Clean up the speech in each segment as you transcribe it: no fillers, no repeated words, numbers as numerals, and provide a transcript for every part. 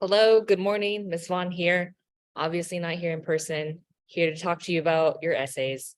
Hello, good morning, Ms. Vaughn here. Obviously not here in person, here to talk to you about your essays.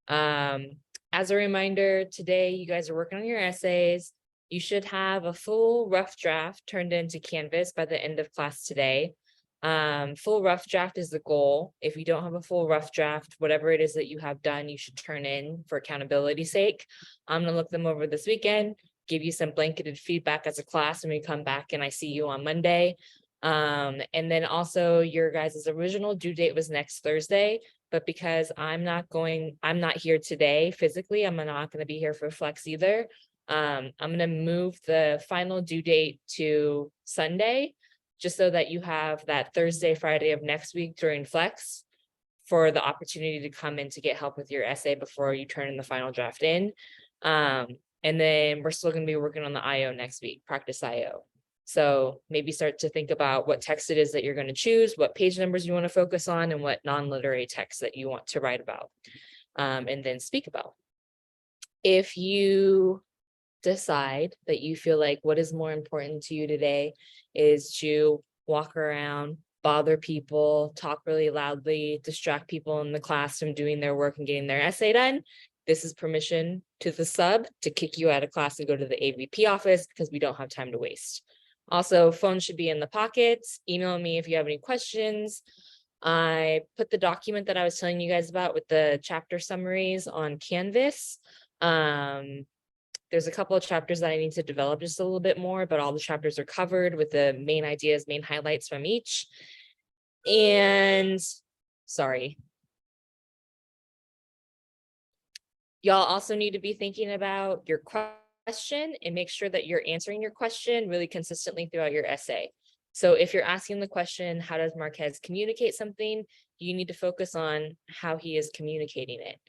As a reminder, today you guys are working on your essays. You should have a full rough draft turned into Canvas by the end of class today. Full rough draft is the goal. If you don't have a full rough draft, whatever it is that you have done, you should turn in for accountability's sake. I'm gonna look them over this weekend, give you some blanketed feedback as a class when we come back and I see you on Monday. And then also your guys' original due date was next Thursday, but because I'm not here today physically, I'm not going to be here for Flex either. I'm going to move the final due date to Sunday, just so that you have that Thursday, Friday of next week during Flex for the opportunity to come in to get help with your essay before you turn in the final draft in. And then we're still going to be working on the IO next week, practice IO. So maybe start to think about what text it is that you're going to choose, what page numbers you want to focus on, and what non-literary text that you want to write about, and then speak about. If you decide that you feel like what is more important to you today is to walk around, bother people, talk really loudly, distract people in the class from doing their work and getting their essay done, this is permission to the sub to kick you out of class and go to the AVP office because we don't have time to waste. Also, phones should be in the pockets. Email me if you have any questions. I put the document that I was telling you guys about with the chapter summaries on Canvas. There's a couple of chapters that I need to develop just a little bit more, but all the chapters are covered with the main ideas, main highlights from each. And sorry. Y'all also need to be thinking about your question and make sure that you're answering your question really consistently throughout your essay. So if you're asking the question, how does Marquez communicate something? You need to focus on how he is communicating it.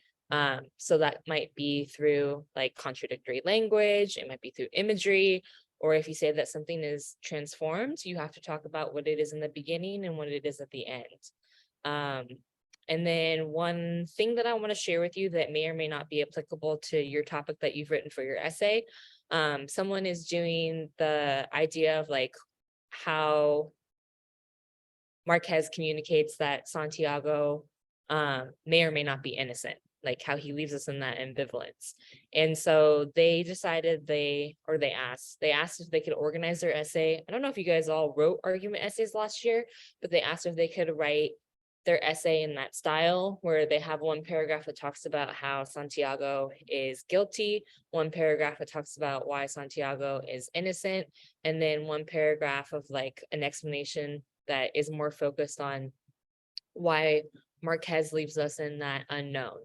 So that might be through like contradictory language, it might be through imagery, or if you say that something is transformed, you have to talk about what it is in the beginning and what it is at the end. And then one thing that I want to share with you that may or may not be applicable to your topic that you've written for your essay. Someone is doing the idea of like how Marquez communicates that Santiago may or may not be innocent, like how he leaves us in that ambivalence. And so they decided they asked if they could organize their essay. I don't know if you guys all wrote argument essays last year, but they asked if they could write their essay in that style where they have one paragraph that talks about how Santiago is guilty, one paragraph that talks about why Santiago is innocent, and then one paragraph of like an explanation that is more focused on why Marquez leaves us in that unknown,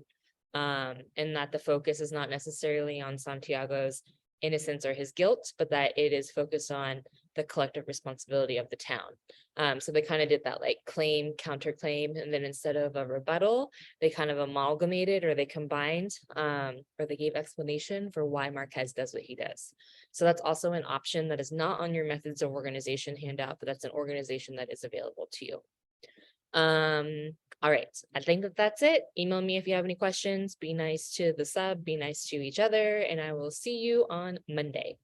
and that the focus is not necessarily on Santiago's innocence or his guilt, but that it is focused on the collective responsibility of the town. So they kind of did that like claim, counterclaim, and then instead of a rebuttal, they kind of amalgamated or they combined, or they gave explanation for why Marquez does what he does. So that's also an option that is not on your methods of organization handout, but that's an organization that is available to you. All right, I think that's it. Email me if you have any questions. Be nice to the sub, be nice to each other, and I will see you on Monday.